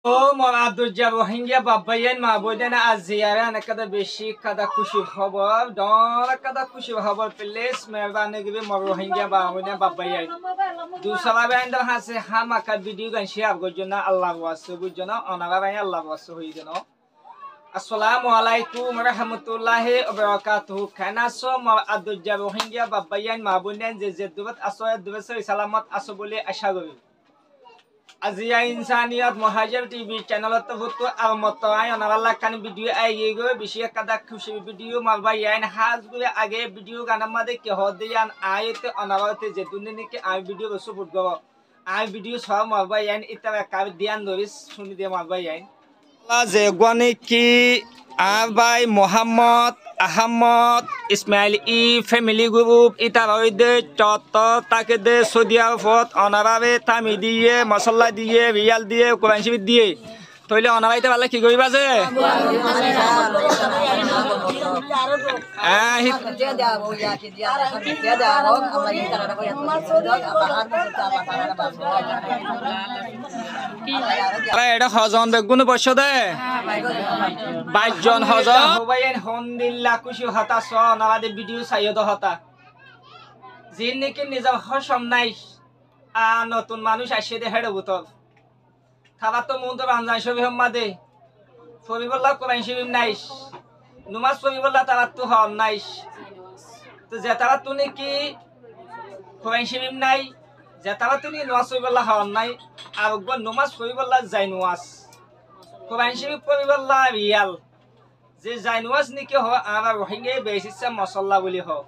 O Moradujja Rohingya Babayan Mabudana Aziara Nakada Bishi Kada Kushi Hobor, Don Kada Kushi Hobor Place, Mervanagi Rohingya Babuna Babayan. Do Salavanda has a Hamaka video and share Gojuna Allah was so good, Allah was so you know. Assalamu alaikum warahmatullahi wabarakatuh. Kanaso Moradujja Rohingya Babayan Mabunan Zeduat Asoya Duvasa Salamat Asobule Ashagui. Azia Insaniyat Muhajir TV channel to Almotoy on Allah can video Ayego, Bishia Kadakushi video, Malbayan has Age video Ganamade Hodian Ayat on our Zetunik, I video super go. I videos for Malbayan Itara Kavidian Doris, Suni de Malbayan. Zeguaniki Abai Muhammad Ahmad Ismail E family group Itaroide Toto Takede Sodia Fort Honorable Tamidie Masala Die Real Die Kuranshi Die Toile Honorable Wala ki goi baze এটা হজন বেগুন বসো দে 22 জন হজন হবাইন হন্দিল্লা খুশি হতা স নালাদে video চাইয়দ হতা জিনকে নিজা হসম নাই আ নতুন মানুষ আসে দে হেড বুতল থাবা তো মুন তো বানজাই সবি হম্মাদে ফরিবল্লাহ কোরআন শরীফ নাইস নমাজ ফরিবল্লাহ তারা তো হন নাইস তো যে তারা তো নাকি কোরআন শরীফ নাই Jatawa tuni nuas soiballa hawanai arugwa numas soiballa zainuas Quran Sharif soiballa real je zainuas niki ho ara Rohingya basis masalla boli ho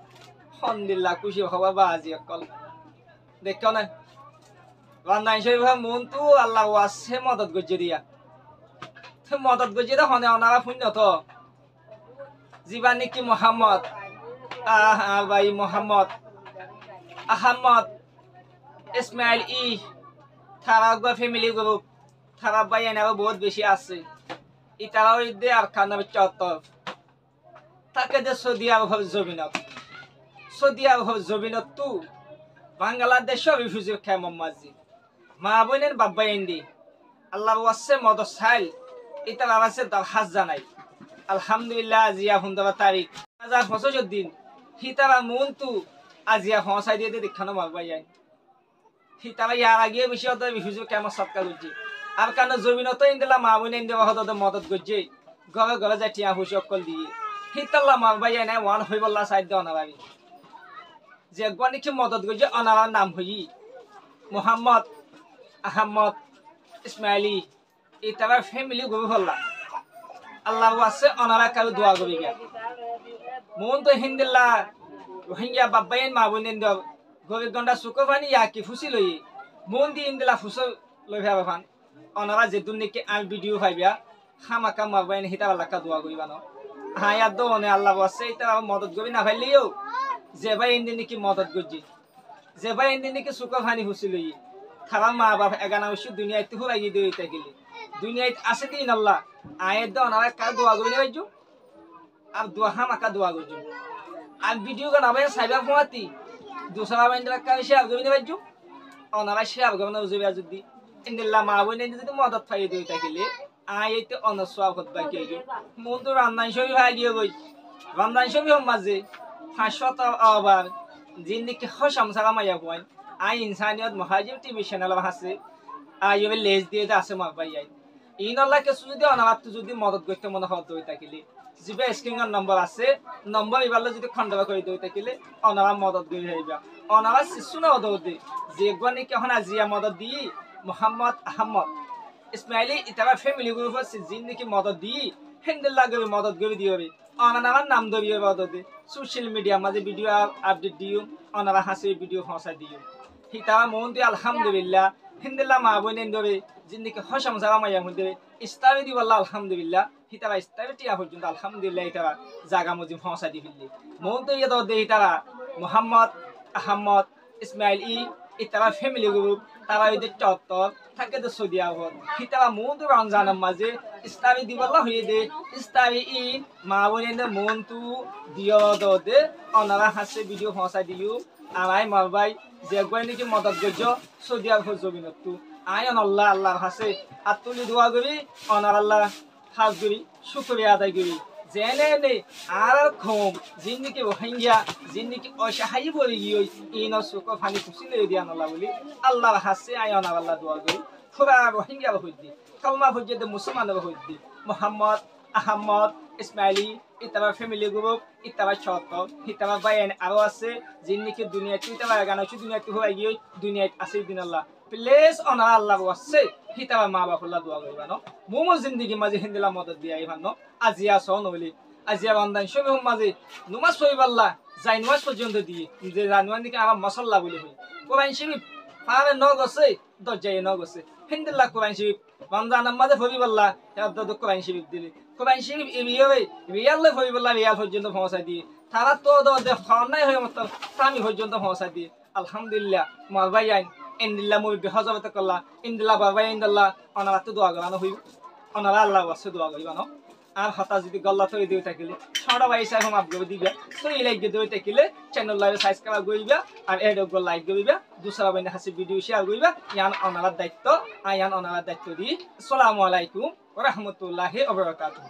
alhamdulillah kushi hoba bazi akal dekho na Quran Sharif muntu Allah wase madad gojiriya to madad gojira hone onara punno to jibani ki Muhammad bai Muhammad Ahmad Ismail E Taragwa family group Tarabayan aro bahut beshi ache itara ide ar khana chotov takede Saudi Arab Zobinot tu Bangladesh refugee camp mazi ma boinen babba indi Allah wasse modosail itara wase dal hazanai alhamdulillah azia hundaba tarik 2025 din hitara muntu azia hosai de dekhano magbayan Hitara Yaragi, we showed the refugee camp of Sakaluji. Arkana Zobinoto in the Lama, when in the Hodo the Motot Goji, Gorazatia who shot called the Hitalama by an one who will last side down away. The Guaniki Motot Goji on our Namhui Muhammad Ahmad Ismaili, Itara family Guvala. Allah was on our Kaluagoviga. Monto Hindela, Rohingya Babayan Mawin in the Govigonda Sukovani Yaki Fusiloi, Mundi in the La Fuso Lohavan, Honora Zetuniki and video Fabia, Hamakama when Hitalakadua Guivano. Hayadone Allah was Sata Modot Govina Valio, Zeba in the Niki Modot Guji, Zeba in the Niki Sukovani Fusiloi, Tarama above Agana should do it to who I do it again. Do it Asati in Allah. I don't know Kadua Guinaju Abdua Hamakadua Guju. And video gonna wear Cyberforty. दूसरा बंदा का विषय अब भी नहीं बच्चों और ना विषय अब गमन उसे भी आजुदी इन दिल्ला मावो ने जितने मदद फायदे देता के लिए आये तो अनस्वाब खुद बाकी है मूल तो रामदांशो भी भागी हो गई रामदांशो भी हम मज़े फाशवत आवार जिंदगी के खुश हम सगा मज़ा हुआ आये इंसानियत मुहाजिर टीवी चैनल वहाँ से आये वे लेज़ दिए दासे मारवाई आई इन अल्लाह के सुजुदी अनावत सुजुदी मदद करते मन हाथ देता के लिए जिबे स्क्रीन नंबर आसे नंबर इबाला जिते खंडवा कर देता के लिए अनावा मदद कर जाएगा अनावा सिसुना मदद दे जेगवानी के हना जिया मदद दी मोहम्मद अहमद इस्माइली इतावा फैमिली ग्रुप से जिंदगी की मदद दी हिंदुल्लाह के मदद कर दियो बे अनावा नाम दो भी मदद दे सोशल मीडिया में वीडियो अपडेट दियो अनावा हंसे वीडियो हंसा दियो हितावा मोंदे अल्हम्दुलिल्लाह हिंदुल्लाह माबुने दो जिंदगी खुश हम सगा मया मुदे इस्तावी दी वल्लाह अल्हम्दुलिल्लाह hitara istabiti ahujunda alhamdulillah itara jaga mujim hausa di billi monto yedo de itara Muhammad Ahmad Ismail E itara family group tara ide chottor thake de Saudi Arab hitara monto ranjana maje istabi di walla hoye de istabi E mawone de monto dio do de onara hase video hausa diu arai marbai যে গোয়েন্দিকে মদত গজ্জ Saudi আরব জমিনতু ion আল্লাহ আল্লাহর হাসে আর তুলি দোয়া করি honour আল্লাহ হাজ করি শুক্রিয়া আদায় করি জেনে নে আর খম জিন্দিকে ওহাইয়া জিন্দিকে অসহায় পড়ে গিয়ে ইন সুখ ফানি খুশি লই দিয়া নলা বলি আল্লাহর হাসে আয়ন আল্লাহ দোয়া করি খুবা রোহিঙ্গা হইদি কালমা হইতে মুসলমান হইদি মোহাম্মদ আহমদ ইসমাইলি ইতাবা ফ্যামিলি গ্রুপ ইতাবা ছত ইতাবা বাইন আরো আছে জিন্দিকে দুনিয়া ইতাবা গানা হচ্ছে দুনিয়াতে হয়ে গিয়ে দুনিয়াতে আছে দিন আল্লাহ প্লেস অনার আল্লাহ আছে হিতাবা মা বাপুল্লাহ দোয়া করিবা ন মোমো জিন্দিগি মাঝে হিন্দিলা মদত দিয়া ইভান ন আজিয়া সহ নইলি আজিয়া বান্দান সবে মাঝে নুমাজ পড়িবাল্লা যাই নুমাজ পর্যন্ত দিয়ে যে জানুয়ার দিকে আমার মশল্লা বলি হই কোরআন শরীফ পারে ন গছে দরজায় ন গছে হিন্দিল্লা কোরআন শরীফ রমজানের মাঝে পড়িবাল্লা তো কোরআন শরীফ দিলি কোরআন শরীফ এবিয়ে রিয়ালে পড়িবাল্লা রিয়াল পর্যন্ত পৌঁছাই দিয়ে তারা তো নাই হয়ে মতো আমি পর্যন্ত পৌঁছাই দিয়ে আলহামদুলিল্লাহ মার ভাই আইন ইন্দিল্লা মুই বিহজবতে করলা ইন্দিল্লা বাবা ইন্দিল্লা অনারা তো দোয়া করানো হইব অনারা আল্লাহ আছে দোয়া করিবা ন আর হঠাৎ যদি গল্লা তৈরি দিয়ে থাকিলে ছড়া বাইসা এখন আপগ্রেড দিবা তো এই লাইক দিয়ে থাকিলে চ্যানেল লাইভ সাবস্ক্রাইব করিবা আর এড লাইক করিবা দুসরা বাইনা হাসি ভিডিও শেয়ার করিবা ইয়ান অনারার দায়িত্ব আয়ান অনারার দায়িত্ব দি আসসালামু আলাইকুম ওয়া রাহমাতুল্লাহি ওয়া বারাকাতুহু।